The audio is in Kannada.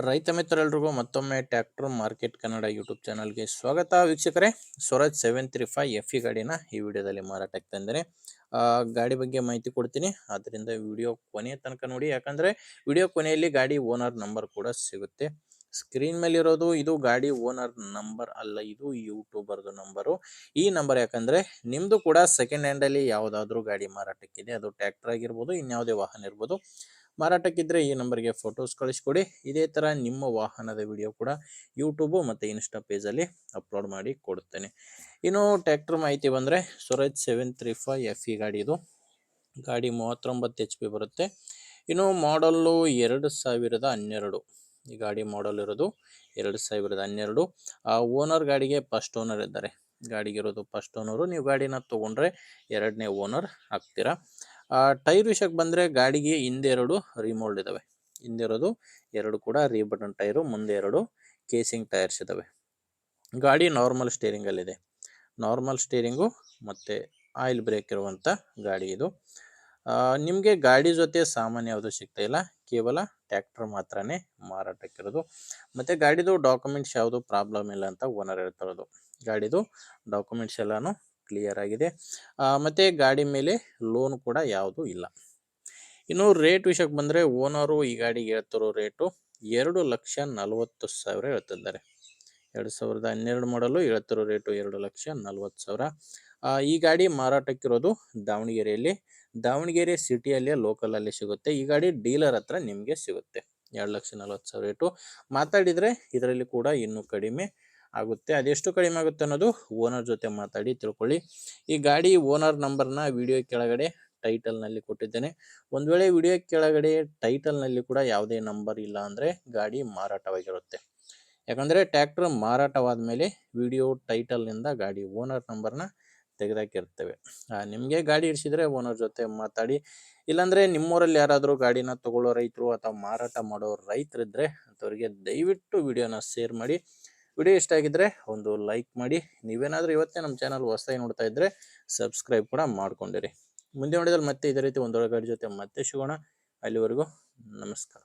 ರೈತ ಮಿತ್ರರೆಲ್ಲರಿಗೂ ಮತ್ತೊಮ್ಮೆ ಟ್ರ್ಯಾಕ್ಟರ್ ಮಾರ್ಕೆಟ್ ಕನ್ನಡ ಯೂಟ್ಯೂಬ್ ಚಾನಲ್ಗೆ ಸ್ವಾಗತ. ವೀಕ್ಷಕರೇ, ಸ್ವರಾಜ್ 735 FE ಗಾಡಿನ ಈ ವಿಡಿಯೋದಲ್ಲಿ ಮಾರಾಟಕ್ಕೆ ತಂದರೆ ಗಾಡಿ ಬಗ್ಗೆ ಮಾಹಿತಿ ಕೊಡ್ತೀನಿ. ಆದ್ದರಿಂದ ವಿಡಿಯೋ ಕೊನೆಯ ತನಕ ನೋಡಿ, ಯಾಕಂದರೆ ವಿಡಿಯೋ ಕೊನೆಯಲ್ಲಿ ಗಾಡಿ ಓನರ್ ನಂಬರ್ ಕೂಡ ಸಿಗುತ್ತೆ. ಸ್ಕ್ರೀನ್ ಮೇಲೆ ಇರೋದು ಇದು ಗಾಡಿ ಓನರ್ ನಂಬರ್ ಅಲ್ಲ, ಇದು ಯೂಟ್ಯೂಬರ್ದು ನಂಬರು. ಈ ನಂಬರ್ ಯಾಕಂದರೆ ನಿಮ್ಮದು ಕೂಡ ಸೆಕೆಂಡ್ ಹ್ಯಾಂಡಲ್ಲಿ ಯಾವುದಾದ್ರೂ ಗಾಡಿ ಮಾರಾಟಕ್ಕಿದೆ, ಅದು ಟ್ರ್ಯಾಕ್ಟರ್ ಆಗಿರ್ಬೋದು, ಇನ್ಯಾವುದೇ ವಾಹನ ಇರ್ಬೋದು, ಮಾರಾಟಕ್ಕಿದ್ರೆ ಈ ನಂಬರ್ಗೆ ಫೋಟೋಸ್ ಕಳಿಸ್ಕೊಡಿ. ಇದೇ ಥರ ನಿಮ್ಮ ವಾಹನದ ವಿಡಿಯೋ ಕೂಡ ಯೂಟ್ಯೂಬು ಮತ್ತು ಇನ್ಸ್ಟಾ ಪೇಜಲ್ಲಿ ಅಪ್ಲೋಡ್ ಮಾಡಿ ಕೊಡುತ್ತೇನೆ. ಇನ್ನು ಟ್ರ್ಯಾಕ್ಟರ್ ಮಾಹಿತಿ ಬಂದರೆ ಸ್ವರಾಜ್ 735 FE ಗಾಡಿ ಇದು. ಗಾಡಿ 39 HP ಬರುತ್ತೆ. ಇನ್ನು ಮಾಡಲ್ಲು 2012. ಈ ಗಾಡಿ ಮಾಡಲ್ ಇರೋದು 2012. ಓನರ್ ಗಾಡಿಗೆ ಫಸ್ಟ್ ಓನರ್ ಇದ್ದಾರೆ. ಗಾಡಿಗಿರೋದು ಫಸ್ಟ್ ಓನರು. ನೀವು ಗಾಡಿನ ತೊಗೊಂಡ್ರೆ ಎರಡನೇ ಓನರ್ ಆಗ್ತೀರಾ. ಟೈರ್ ವಿಷಯಕ್ಕೆ ಬಂದರೆ ಗಾಡಿಗೆ ಹಿಂದೆ 2 ರಿಮೋಲ್ಡ್ ಇದ್ದಾವೆ. ಹಿಂದೆ ಇರೋದು 2 ಕೂಡ ರೀಬಟನ್ ಟೈರು, ಮುಂದೆ 2 ಕೇಸಿಂಗ್ ಟೈರ್ಸ್ ಇದ್ದಾವೆ. ಗಾಡಿ ನಾರ್ಮಲ್ ಸ್ಟೇರಿಂಗಲ್ಲಿದೆ. ನಾರ್ಮಲ್ ಸ್ಟೇರಿಂಗು ಮತ್ತು ಆಯಿಲ್ ಬ್ರೇಕ್ ಇರುವಂಥ ಗಾಡಿ ಇದು. ನಿಮಗೆ ಗಾಡಿ ಜೊತೆ ಸಾಮಾನ್ಯ ಯಾವುದು ಸಿಗ್ತಾ ಇಲ್ಲ, ಕೇವಲ ಟ್ರ್ಯಾಕ್ಟರ್ ಮಾತ್ರನೇ ಮಾರಾಟಕ್ಕಿರೋದು. ಮತ್ತು ಗಾಡಿದು ಡಾಕ್ಯುಮೆಂಟ್ಸ್ ಯಾವುದು ಪ್ರಾಬ್ಲಮ್ ಇಲ್ಲ ಅಂತ ಓನರ್ ಹೇಳ್ತಿರೋದು. ಗಾಡಿದು ಡಾಕ್ಯುಮೆಂಟ್ಸ್ ಎಲ್ಲನೂ ಕ್ಲಿಯರ್ ಆಗಿದೆ. ಮತ್ತು ಗಾಡಿ ಮೇಲೆ ಲೋನ್ ಕೂಡ ಯಾವುದೂ ಇಲ್ಲ. ಇನ್ನು ರೇಟ್ ವಿಷಯಕ್ಕೆ ಬಂದರೆ ಓನರು ಈ ಗಾಡಿಗೆ ಹೇಳ್ತಿರೋ ರೇಟು 2,40,000 ಹೇಳ್ತಿದ್ದಾರೆ. 2012 ಮಾಡಲು ಹೇಳ್ತಿರೋ ರೇಟು 2,40,000. ಈ ಗಾಡಿ ಮಾರಾಟಕ್ಕಿರೋದು ದಾವಣಗೆರೆಯಲ್ಲಿ. ದಾವಣಗೆರೆ ಸಿಟಿಯಲ್ಲೇ ಲೋಕಲಲ್ಲಿ ಸಿಗುತ್ತೆ. ಈ ಗಾಡಿ ಡೀಲರ್ ಹತ್ರ ನಿಮಗೆ ಸಿಗುತ್ತೆ. 2,40,000 ರೇಟು. ಮಾತಾಡಿದರೆ ಇದರಲ್ಲಿ ಕೂಡ ಇನ್ನೂ ಕಡಿಮೆ ಆಗುತ್ತೆ. ಅದೆಷ್ಟು ಕಡಿಮೆ ಆಗುತ್ತೆ ಅನ್ನೋದು ಓನರ್ ಜೊತೆ ಮಾತಾಡಿ ತಿಳ್ಕೊಳ್ಳಿ. ಈ ಗಾಡಿ ಓನರ್ ನಂಬರ್ನ ವಿಡಿಯೋ ಕೆಳಗಡೆ ಟೈಟಲ್ನಲ್ಲಿ ಕೊಟ್ಟಿದ್ದೇನೆ. ಒಂದು ವೇಳೆ ವಿಡಿಯೋ ಕೆಳಗಡೆ ಟೈಟಲ್ನಲ್ಲಿ ಕೂಡ ಯಾವುದೇ ನಂಬರ್ ಇಲ್ಲ ಅಂದರೆ ಗಾಡಿ ಮಾರಾಟವಾಗಿರುತ್ತೆ. ಯಾಕಂದರೆ ಟ್ರ್ಯಾಕ್ಟರ್ ಮಾರಾಟವಾದ ಮೇಲೆ ವಿಡಿಯೋ ಟೈಟಲ್ನಿಂದ ಗಾಡಿ ಓನರ್ ನಂಬರ್ನ ತೆಗೆದಾಕಿರ್ತೇವೆ. ನಿಮಗೆ ಗಾಡಿ ಇಡಿಸಿದರೆ ಓನರ್ ಜೊತೆ ಮಾತಾಡಿ. ಇಲ್ಲಾಂದರೆ ನಿಮ್ಮೂರಲ್ಲಿ ಯಾರಾದರೂ ಗಾಡಿನ ತಗೊಳ್ಳೋ ರೈತರು ಅಥವಾ ಮಾರಾಟ ಮಾಡೋ ರೈತರಿದ್ದರೆ ಅಂಥವ್ರಿಗೆ ದಯವಿಟ್ಟು ವಿಡಿಯೋನ ಶೇರ್ ಮಾಡಿ. ವಿಡಿಯೋ ಇಷ್ಟ ಆಗಿದ್ದರೆ ಒಂದು ಲೈಕ್ ಮಾಡಿ. ನೀವೇನಾದರೂ ಇವತ್ತೇ ನಮ್ಮ ಚಾನಲ್ ಹೊಸದಾಗಿ ನೋಡ್ತಾ ಇದ್ದರೆ ಸಬ್ಸ್ಕ್ರೈಬ್ ಕೂಡ ಮಾಡ್ಕೊಂಡಿರಿ. ಮುಂದೆ ನೋಡಿದಲ್ಲಿ ಮತ್ತೆ ಇದೇ ರೀತಿ ಒಂದೊಳ್ಳೆ ಗಾಡಿ ಜೊತೆ ಮತ್ತೆ ಸಿಗೋಣ. ಅಲ್ಲಿವರೆಗೂ ನಮಸ್ಕಾರ.